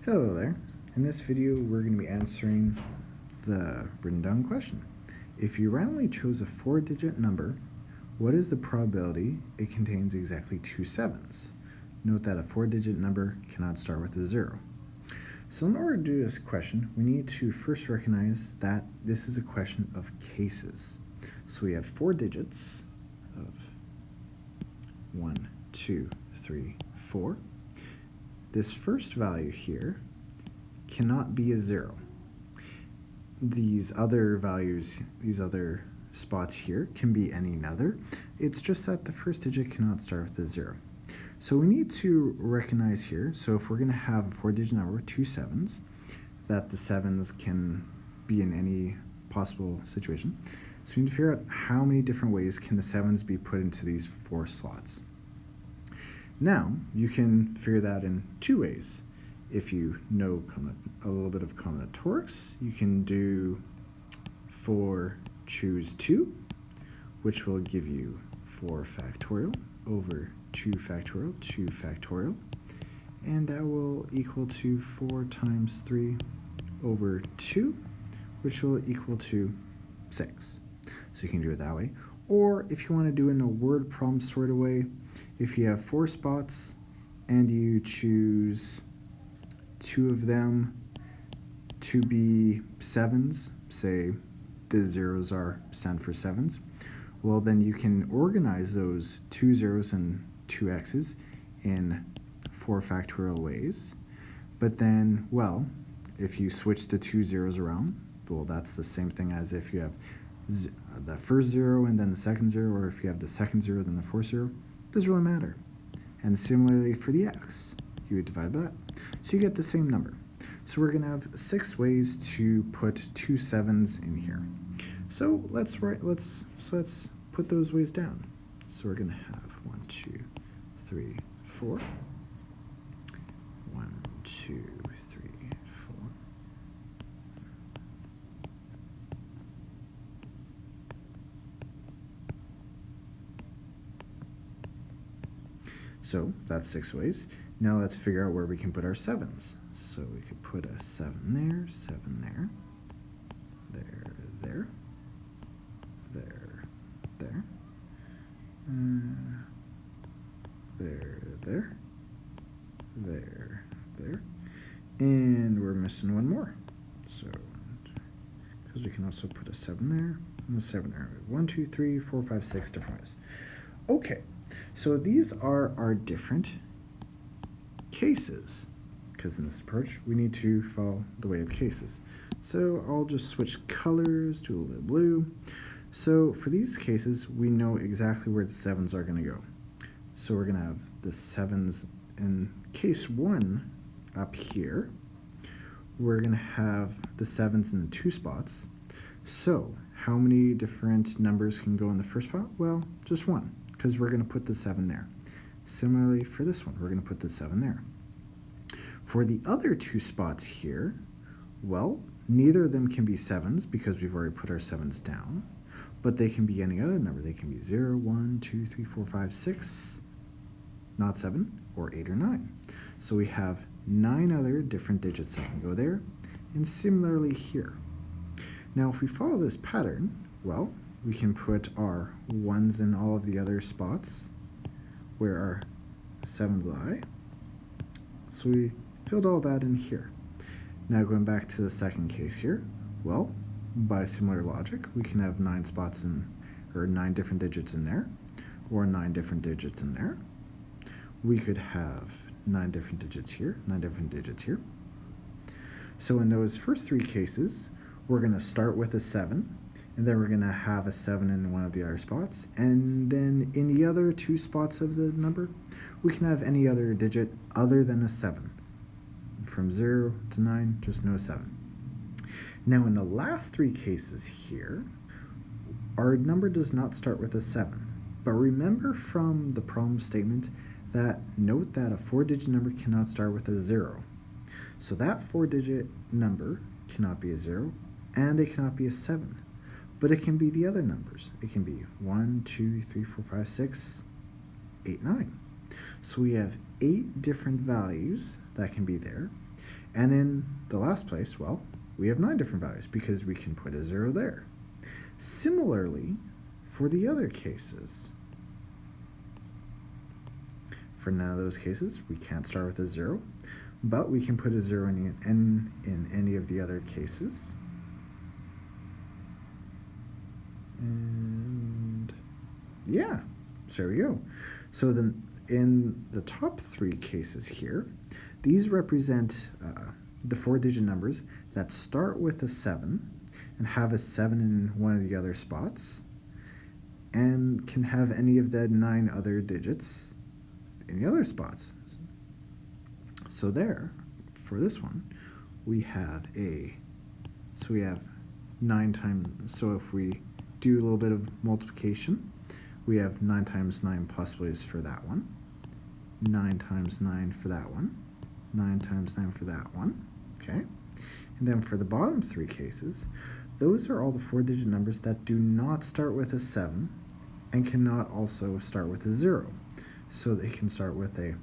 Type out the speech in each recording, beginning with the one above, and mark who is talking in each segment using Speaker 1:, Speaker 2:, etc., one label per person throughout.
Speaker 1: Hello there. In this video, we're going to be answering the written down question. If you randomly chose a 4-digit number, what is the probability it contains exactly 2 sevens? Note that a 4-digit number cannot start with a 0. So in order to do this question, we need to first recognize that this is a question of cases. So we have 4 digits of 1, 2, 3, 4. This first value here cannot be a 0. These other values, these other spots here, can be any other. It's just that the first digit cannot start with a 0. So we need to recognize here, so if we're going to have a 4-digit number with 2 sevens, that the sevens can be in any possible situation. So we need to figure out how many different ways can the sevens be put into these 4 slots. Now, you can figure that in 2 ways. If you know a little bit of combinatorics, you can do 4 choose 2, which will give you 4 factorial over 2 factorial, 2 factorial, and that will equal to 4 times 3 over 2, which will equal to 6. So you can do it that way. Or if you want to do it in a word problem sort of way, if you have 4 spots and you choose 2 of them to be sevens, say the zeros stand for sevens, well then you can organize those 2 zeros and 2 x's in 4 factorial ways. But then, well, if you switch the 2 zeros around, well, that's the same thing as if you have the first 0 and then the second 0, or if you have the second 0 then the fourth 0. It doesn't really matter. And similarly for the x, you would divide by that. So you get the same number. So we're going to have 6 ways to put 2 sevens in here. So let's put those ways down. So we're going to have 1, 2, 3, 4. 1, 2, 3, 4. So that's 6 ways. Now let's figure out where we can put our sevens. So we could put a 7 there, 7 there, there, there, there, there, there, there, there, and we're missing one more. So, because we can also put a 7 there and a 7 there. 1, 2, 3, 4, 5, 6 different ways. Okay, so these are our different cases, because in this approach we need to follow the way of cases. So I'll just switch colors to a little bit of blue. So for these cases, we know exactly where the sevens are going to go. So we're going to have the sevens in case 1 up here. We're going to have the sevens in the 2 spots. So how many different numbers can go in the first spot? Well, just 1, because we're going to put the 7 there. Similarly for this one, we're going to put the 7 there. For the other 2 spots here, well, neither of them can be sevens because we've already put our sevens down, but they can be any other number. They can be 0, 1, 2, 3, 4, 5, 6, not 7, or 8 or 9. So we have 9 other different digits that can go there, and similarly here. Now if we follow this pattern, well, we can put our 1s in all of the other spots where our 7s lie. So we filled all that in here. Now going back to the second case here, well, by similar logic, we can have 9 spots or 9 different digits in there, or 9 different digits in there. We could have 9 different digits here, 9 different digits here. So in those first 3 cases, we're going to start with a 7, and then we're going to have a 7 in one of the other spots, and then in the other 2 spots of the number, we can have any other digit other than a 7. From 0 to 9, just no 7. Now in the last 3 cases here, our number does not start with a 7. But remember from the problem statement that note that a 4-digit number cannot start with a 0. So that 4-digit number cannot be a 0, and it cannot be a 7. But it can be the other numbers. It can be 1, 2, 3, 4, 5, 6, 8, 9. So we have 8 different values that can be there, And in the last place, well, we have 9 different values because we can put a 0 there. Similarly, for the other cases, for none of those cases, we can't start with a 0, but we can put a 0 in any of the other cases. And yeah, so there we go. So then in the top 3 cases here, these represent the 4-digit numbers that start with a 7 and have a 7 in one of the other spots and can have any of the 9 other digits in the other spots. So there, for this one, we have 9 times, so if we do a little bit of multiplication, we have 9 times 9 possibilities for that one, 9 times 9 for that one, 9 times 9 for that one, okay? And then for the bottom 3 cases, those are all the 4-digit numbers that do not start with a 7 and cannot also start with a 0. So they can start with a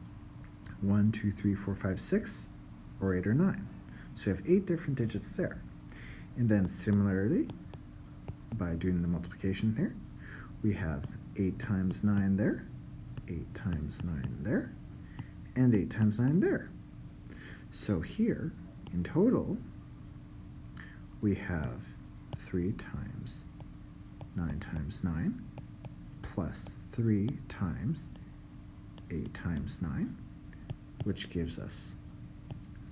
Speaker 1: 1, 2, 3, 4, 5, 6, or 8 or 9. So you have 8 different digits there. And then similarly, by doing the multiplication here, we have 8 times 9 there, 8 times 9 there, and 8 times 9 there. So here, in total, we have 3 times 9 times 9 plus 3 times 8 times 9, which gives us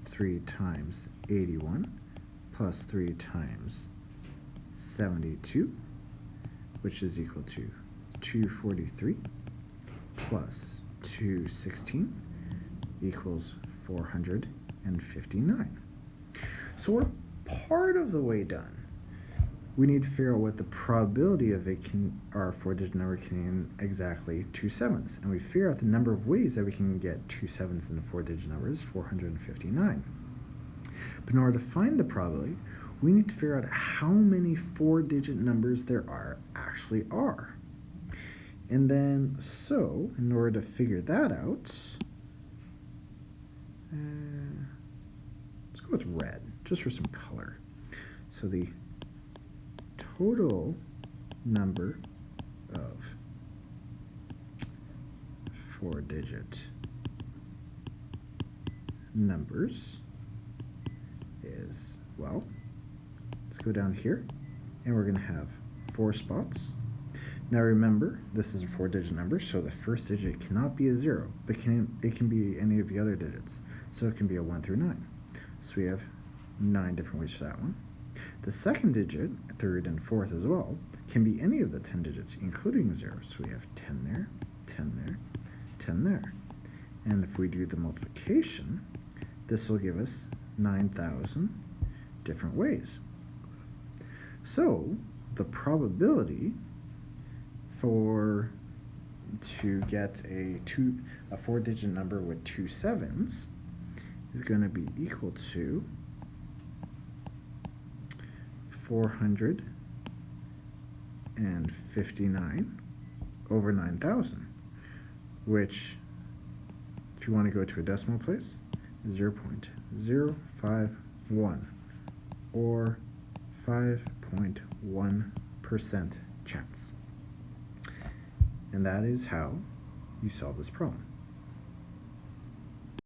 Speaker 1: 3 times 81 plus 3 times 72, which is equal to 243 plus 216 equals 459. So we're part of the way done. We need to figure out what the probability of our 4-digit number can exactly 2 sevens. And we figure out the number of ways that we can get 2 sevens in a 4-digit number is 459. But in order to find the probability, we need to figure out how many 4-digit numbers there actually are. And then, so, in order to figure that out, let's go with red, just for some color. So the total number of 4-digit numbers is, well, let's go down here, and we're going to have 4 spots. Now remember, this is a 4-digit number, so the first digit cannot be a 0, but it can be any of the other digits. So it can be a 1 through 9. So we have 9 different ways for that one. The second digit, third and fourth as well, can be any of the 10 digits, including 0. So we have 10 there, 10 there, 10 there. And if we do the multiplication, this will give us 9,000 different ways. So the probability to get a 4-digit number with 2 sevens is going to be equal to 459 over 9,000, which, if you want to go to a decimal place, is 0.051, or 5.1% chance. And that is how you solve this problem.